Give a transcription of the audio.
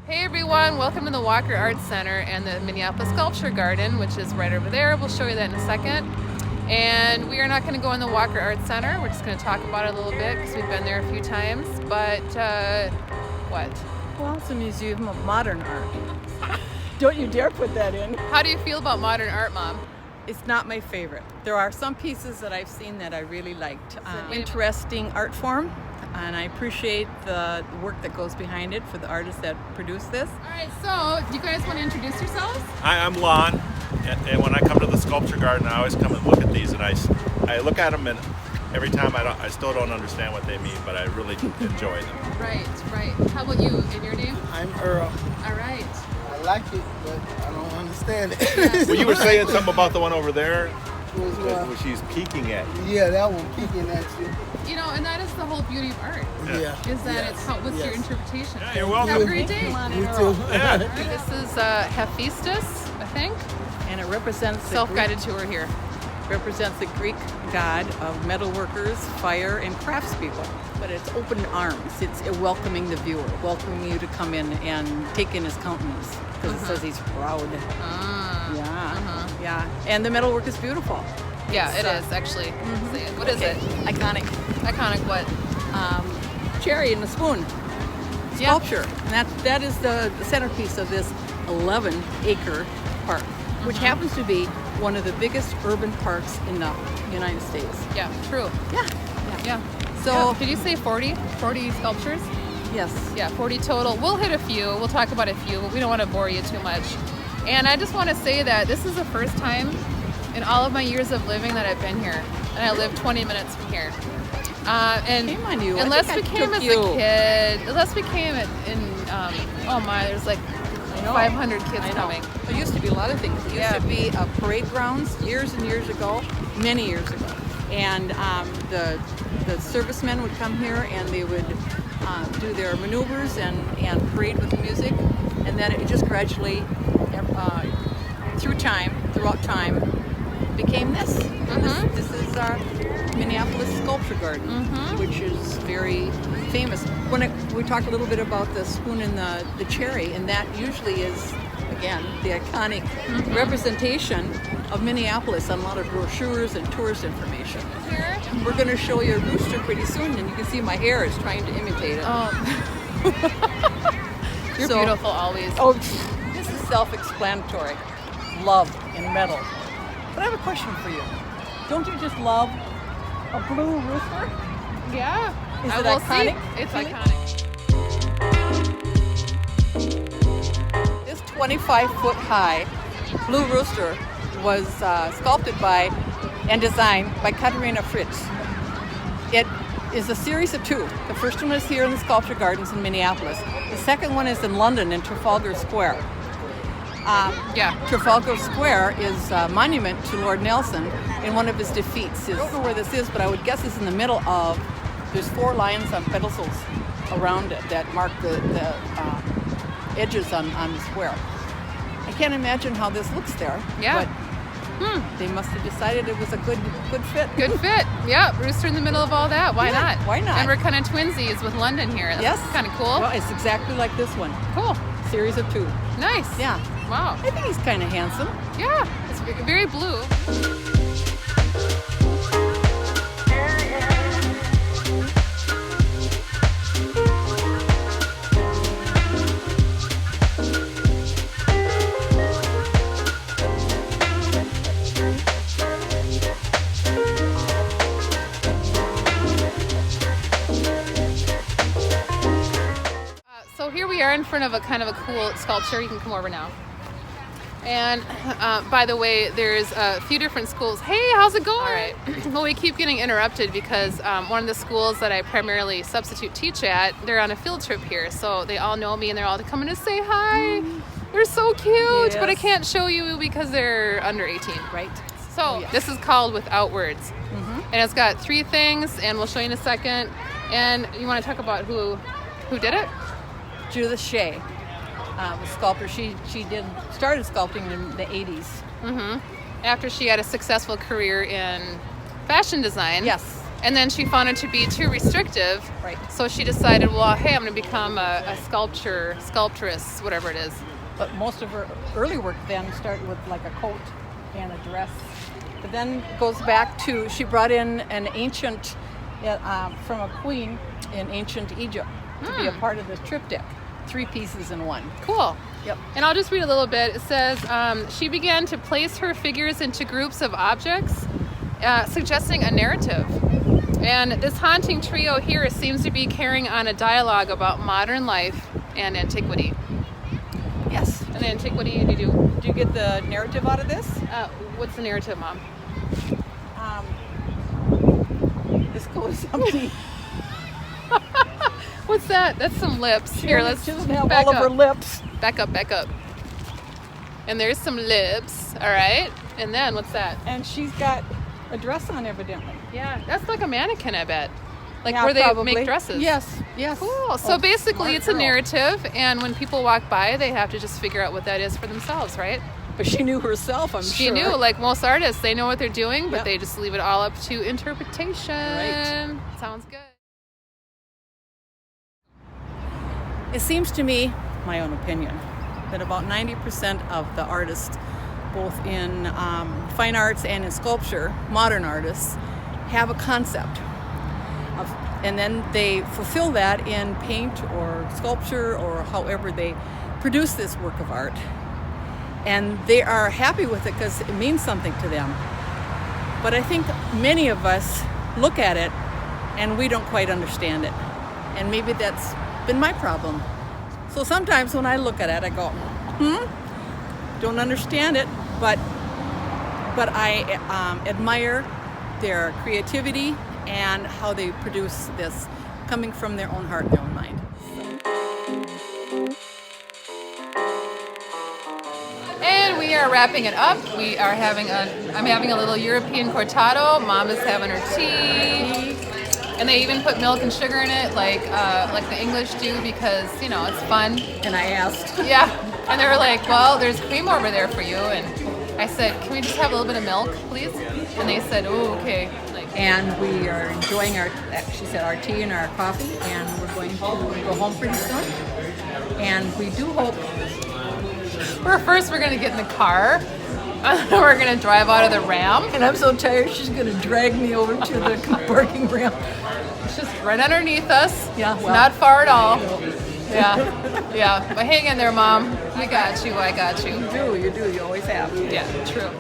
Hey everyone, welcome to the Walker Arts Center and the Minneapolis Sculpture Garden, which is right over there. We'll show you that in a second. And we are not going to go in the Walker Arts Center. We're just going to talk about it a little bit because we've been there a few times. But what? Well, it's a museum of modern art. Don't you dare put that in. How do you feel about modern art, Mom? It's not my favorite. There are some pieces that I've seen that I really liked. Interesting art form, and I appreciate the work that goes behind it for the artists that produce this. All right, so do you guys want to introduce yourselves? Hi, I'm Lon, and when I come to the Sculpture Garden, I always come and look at these, and I look at them, and every time I still don't understand what they mean, but I really enjoy them. Right. How about you, and your name? I'm Earl. All right. I like it, but I don't understand it. Well, you were saying something about the one over there, Which one? what she's peeking at. Yeah, that one peeking at you. You know, and that is the whole beauty of art. Yeah. Is that Yes. it's what's your interpretation? Yeah, you're Have a welcome. great day. Come on You in, too. Earl. Yeah. All right, this is Hephaestus, I think. And it represents the Self-guided tour here. represents the Greek god of metal workers, fire, and craftspeople. But it's open arms. It's welcoming the viewer, welcoming you to come in and take in his countenance because it says he's proud. Yeah. And the metalwork is beautiful. Yeah, It's, it is actually. What is it? Iconic. Iconic what? Cherry in the spoon Yeah. sculpture. And that is the centerpiece of this 11-acre park, which happens to be one of the biggest urban parks in the United States. Yeah, true. Yeah. So, So- did you say 40? 40 sculptures? Yes. Yeah, 40 total. We'll hit a few. We'll talk about a few, but we don't want to bore you too much. And I just want to say that this is the first time in all of my years of living that I've been here. And I live 20 minutes from here. And Shame on you. I unless think we I came took as you. a kid, unless we came oh my, there's like I know. 500 kids I know. coming. There used to be a lot of things. There used Yeah. to be parade grounds years and years ago, many years ago. And the servicemen would come here and they would do their maneuvers and parade with the music. And then it just gradually, throughout time, became this. And this is our Minneapolis Sculpture Garden, which is very famous. We talked a little bit about the spoon and the cherry, and that usually is, again, the iconic representation of Minneapolis on a lot of brochures and tourist information. Here? We're going to show you a rooster pretty soon, and you can see my hair is trying to imitate it. You're So- beautiful always. Oh, this is self-explanatory. Love in metal. But I have a question for you. Don't you just love a blue rooster? Yeah. Is I it will iconic? see. It's Really? iconic. This 25-foot high blue rooster was sculpted by and designed by Katerina Fritz. It is a series of two. The first one is here in the Sculpture Gardens in Minneapolis. The second one is in London in Trafalgar Square. Yeah. Trafalgar Square is a monument to Lord Nelson in one of his defeats. I don't know where this is, but I would guess it's in the middle of, there's 4 lions on pedestals around it that mark the edges on the square. I can't imagine how this looks there. Yeah. But they must have decided it was a good fit. Good fit. Yeah, rooster in the middle of all that. Why Yeah, not? why not? And we're kind of twinsies with London here. That's Yes. kind of cool. Well, it's exactly like this one. Cool. Series of 2. Nice. Yeah. Wow. I think he's kind of handsome. Yeah. It's very blue. So here we are in front of a kind of a cool sculpture. You can come over now. And by the way, there's a few different schools. Hey, how's it going? All right. Well, we keep getting interrupted because one of the schools that I primarily substitute teach at, they're on a field trip here. So they all know me and they're all coming to say hi. They're so cute, but I Yes. can't show you because they're under 18. Right. So yes. this is called Without Words. And it's got 3 things, and we'll show you in a second. And you want to talk about who did it? Judith Shea, a sculptor. She started sculpting in the 80s. After she had a successful career in fashion design. Yes. And then she found it to be too restrictive. Right. So she decided, well, hey, I'm going to become a sculptress, whatever it is. But most of her early work then started with like a coat and a dress. But then goes back to, she brought in an ancient, from a queen in ancient Egypt to be a part of this triptych. 3 pieces in one. Cool. Yep. And I'll just read a little bit. It says, she began to place her figures into groups of objects, suggesting a narrative. And this haunting trio here seems to be carrying on a dialogue about modern life and antiquity. Yes. And antiquity, do you get the narrative out of this? What's the narrative, Mom? This goes empty. What's that? That's some lips. Here, let's she doesn't have back all of up. her lips. Back up. And there's some lips. All right. And then what's that? And she's got a dress on, evidently. Yeah, that's like a mannequin, I bet. Like Yeah, where they probably. make dresses. Yes. Cool. So basically, it's a narrative, and when people walk by, they have to just figure out what that is for themselves, right? But she knew herself, I'm sure. She knew, like most artists, they know what they're doing, but Yep. they just leave it all up to interpretation. Right. Sounds good. It seems to me, my own opinion, that about 90% of the artists, both in fine arts and in sculpture, modern artists, have a concept. And then they fulfill that in paint or sculpture or however they produce this work of art. And they are happy with it because it means something to them. But I think many of us look at it and we don't quite understand it. And maybe that's been my problem. So sometimes when I look at it, I go, don't understand it, but I admire their creativity and how they produce this, coming from their own heart and their own mind. And we are wrapping it up. We are I'm having a little European cortado. Mom is having her tea. And they even put milk and sugar in it, like the English do, because, you know, it's fun. And I asked. Yeah. And they were like, well, there's cream over there for you. And I said, can we just have a little bit of milk, please? And they said, oh, okay. And we are enjoying she said, our tea and our coffee, and we're going to go home pretty soon. And we do hope. First, we're going to get in the car. We're going to drive out of the ramp. And I'm so tired, she's going to drag me over to the parking ramp. It's just right underneath us. Yeah, It's well, not far at all. Yeah. But hang in there, Mom. I got you. You do. You always have. Yeah, true.